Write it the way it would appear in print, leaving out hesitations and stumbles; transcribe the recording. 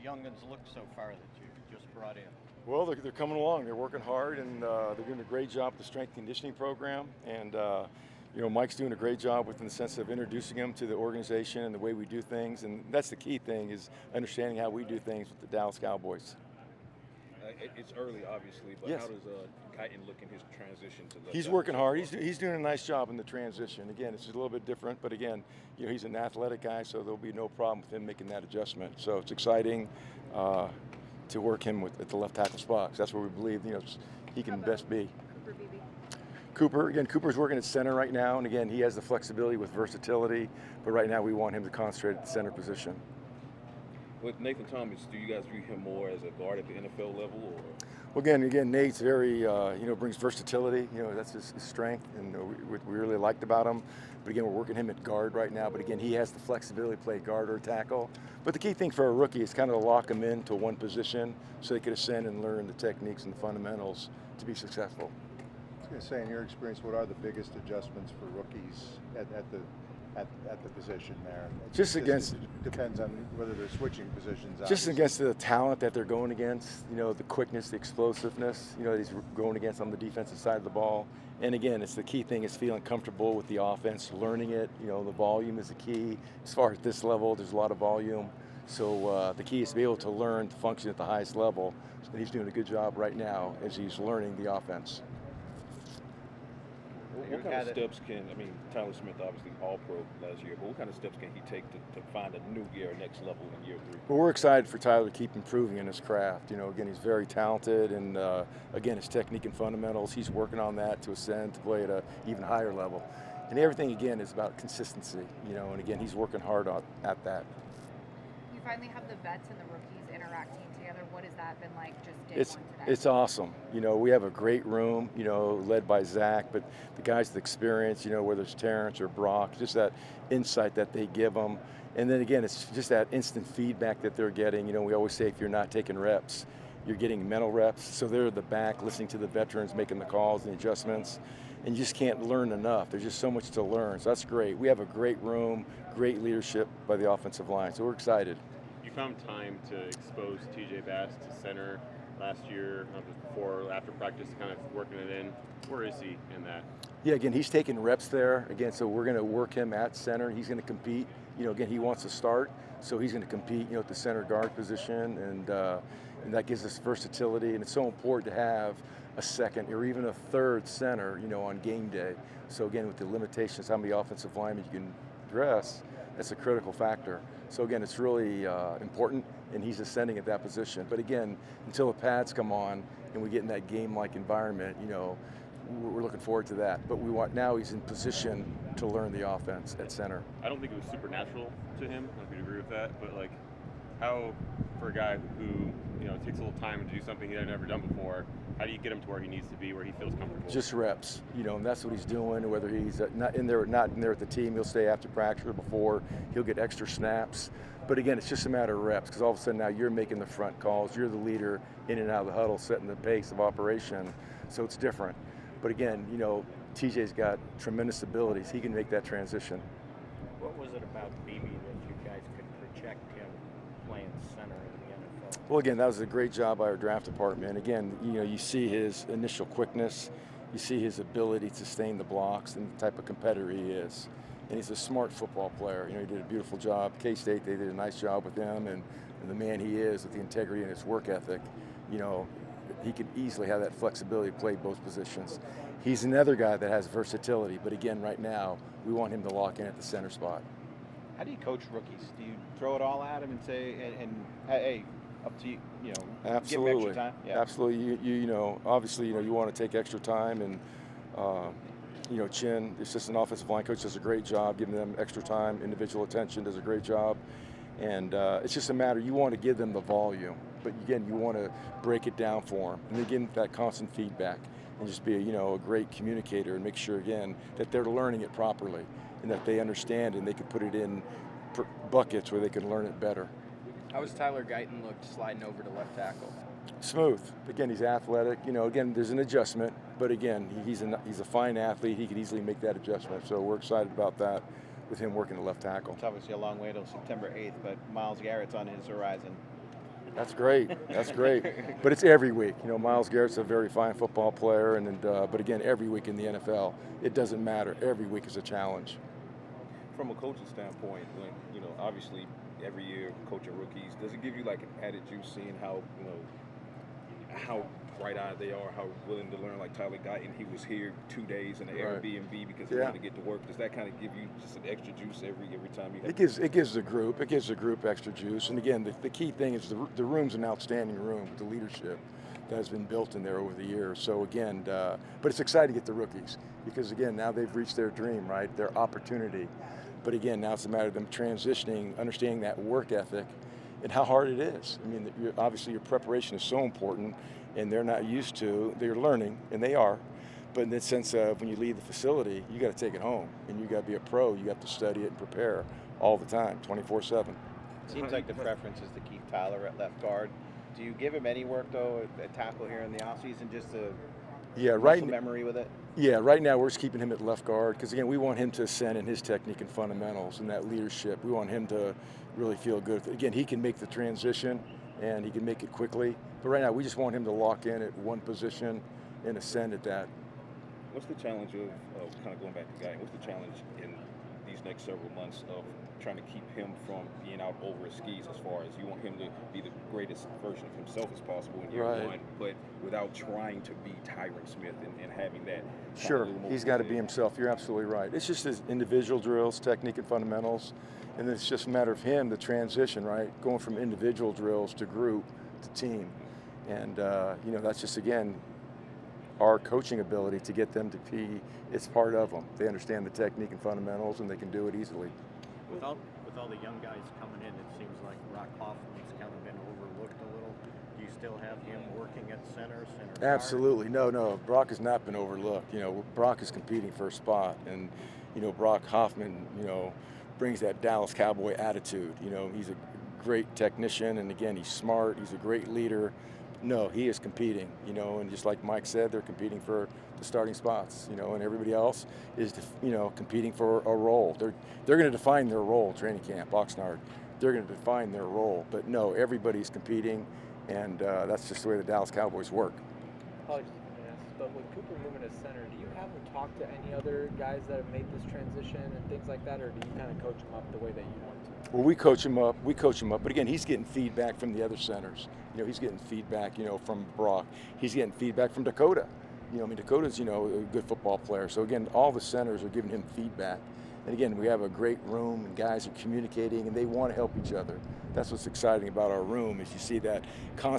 youngins look so far that you just brought in? Well, they're coming along. They're working hard, and they're doing a great job with the strength conditioning program. And Mike's doing a great job within the sense of introducing them to the organization and the way we do things. And that's the key thing, is understanding how we do things with the Dallas Cowboys. It's early, obviously, but yes. How does Guyton look in his transition to the? He's working hard. He's doing a nice job in the transition. Again, it's a little bit different, but again, he's an athletic guy, so there'll be no problem with him making that adjustment. So it's exciting to work him at the left tackle spot, 'cause that's where we believe he can best be. Cooper Beebe. Cooper's working at center right now, and again, he has the flexibility with versatility, but right now we want him to concentrate at the center position. With Nathan Thomas, do you guys view him more as a guard at the NFL level, or? Well, again, Nate's very, brings versatility. That's his strength, and we really liked about him. But again, we're working him at guard right now. But again, he has the flexibility to play guard or tackle. But the key thing for a rookie is kind of to lock him into one position so they can ascend and learn the techniques and the fundamentals to be successful. I was going to say, in your experience, what are the biggest adjustments for rookies at the position there? It depends on whether they're switching positions. Just against the talent that they're going against, the quickness, the explosiveness, that he's going against on the defensive side of the ball. And again, it's the key thing is feeling comfortable with the offense, learning it. The volume is the key. As far as this level, there's a lot of volume. So the key is to be able to learn to function at the highest level. And he's doing a good job right now as he's learning the offense. What kind of steps Tyler Smith obviously all-pro last year, but what kind of steps can he take to find a new gear, next level in year 3? Well, we're excited for Tyler to keep improving in his craft. Again, he's very talented, and again, his technique and fundamentals, he's working on that to ascend, to play at an even higher level. And everything, again, is about consistency, and again, he's working hard at that. You finally have the vets and the rookies interacting together. What has that been like just day one today? It's awesome. We have a great room, led by Zach, but the guys with experience, whether it's Terrence or Brock, just that insight that they give them. And then again, it's just that instant feedback that they're getting. We always say if you're not taking reps, you're getting mental reps. So they're at the back listening to the veterans, making the calls and the adjustments. And you just can't learn enough. There's just so much to learn. So that's great. We have a great room, great leadership by the offensive line. So we're excited. You found time to expose TJ Bass to center last year, before or after practice, kind of working it in. Where is he in that? Yeah, again, he's taking reps there. Again, so we're going to work him at center. He's going to compete. Again, he wants to start, so he's going to compete, at the center guard position, and that gives us versatility. And it's so important to have a second or even a third center, on game day. So again, with the limitations, how many offensive linemen you can dress, that's a critical factor. So again, it's really important, and he's ascending at that position. But again, until the pads come on and we get in that game-like environment, we're looking forward to that. But now he's in position to learn the offense at center. I don't think it was supernatural to him. I don't know if you'd agree with that, but how, for a guy who takes a little time to do something he had never done before, how do you get him to where he needs to be, where he feels comfortable? Just reps, and that's what he's doing. Whether he's not in there at the team, he'll stay after practice or before. He'll get extra snaps. But again, it's just a matter of reps, because all of a sudden now you're making the front calls. You're the leader in and out of the huddle, setting the pace of operation. So it's different. But again, TJ's got tremendous abilities. He can make that transition. What was it about Beebe that you guys could project him playing center in the NFL? Well, again, that was a great job by our draft department. Again, you see his initial quickness, you see his ability to sustain the blocks and the type of competitor he is. And he's a smart football player. He did a beautiful job. K-State, they did a nice job with him, and the man he is with the integrity and his work ethic, he could easily have that flexibility to play both positions. He's another guy that has versatility, but again, right now, we want him to lock in at the center spot. How do you coach rookies? Do you throw it all at him and say, and hey, up to you, Absolutely. give him extra time? Yeah. Absolutely. You obviously, you want to take extra time, and Chin, it's just an offensive line coach, does a great job giving them extra time. Individual attention, does a great job. And it's just a matter, you want to give them the volume, but again, you want to break it down for them. And again, that constant feedback, and just be a great communicator, and make sure, again, that they're learning it properly and that they understand, and they can put it in buckets where they can learn it better. How has Tyler Guyton looked sliding over to left tackle? Smooth. Again, he's athletic. Again, there's an adjustment, but again, he's a fine athlete. He could easily make that adjustment. So we're excited about that with him working at left tackle. It's obviously a long way till September 8th, but Myles Garrett's on his horizon. That's great. That's great. But it's every week. You know, Myles Garrett's a very fine football player, but again, every week in the NFL, it doesn't matter. Every week is a challenge. From a coaching standpoint, when obviously every year coaching rookies, does it give you like an added juice seeing how how bright-eyed they are, how willing to learn? Like Tyler Guyton, he was here 2 days in the Right. Airbnb because he wanted to get to work. Does that kind of give you just an extra juice every time you have? It gives the group extra juice. And again, the key thing is the room's an outstanding room with the leadership that has been built in there over the years. So again, but it's exciting to get the rookies because again, now they've reached their dream, right? Their opportunity. But again, now it's a matter of them transitioning, understanding that work ethic and how hard it is. I mean, obviously your preparation is so important, and they're not used to, they're learning, and they are. But in the sense of when you leave the facility, you got to take it home, and you got to be a pro. You have to study it and prepare all the time, 24/7. Seems like the preference is to keep Tyler at left guard. Do you give him any work though at tackle here in the offseason, just to muscle memory with it? Yeah, right now we're just keeping him at left guard because again, we want him to ascend in his technique and fundamentals and that leadership. We want him to really feel good. Again, he can make the transition and he can make it quickly. But right now, we just want him to lock in at one position and ascend at that. What's the challenge of kind of going back to Guyton? What's the challenge in these next several months of trying to keep him from being out over his skis, as far as you want him to be the greatest version of himself as possible in year one, but without trying to be Tyron Smith and having that. Sure, he's got to be himself. You're absolutely right. It's just his individual drills, technique and fundamentals, and it's just a matter of him, the transition, right? Going from individual drills to group to team. And, that's just, again, our coaching ability to get them to be, it's part of them. They understand the technique and fundamentals, and they can do it easily. With all the young guys coming in, it seems like Brock Hoffman's kind of been overlooked a little. Do you still have him working at center guard? Absolutely. No. Brock has not been overlooked. Brock is competing for a spot. And, Brock Hoffman, brings that Dallas Cowboy attitude. He's a great technician, and again, he's smart. He's a great leader. No, he is competing, and just like Mike said, they're competing for the starting spots, and everybody else is, competing for a role. They're going to define their role, training camp, Oxnard. They're going to define their role. But no, everybody's competing, and that's just the way the Dallas Cowboys work. Apologies for this, but with Cooper moving to center, do you have him talk to any other guys that have made this transition and things like that, or do you kind of coach him up the way that you want to? Well, we coach him up. But again, he's getting feedback from the other centers. He's getting feedback, from Brock. He's getting feedback from Dakota. Dakota's, a good football player. So again, all the centers are giving him feedback. And again, we have a great room, and guys are communicating, and they want to help each other. That's what's exciting about our room, is you see that constant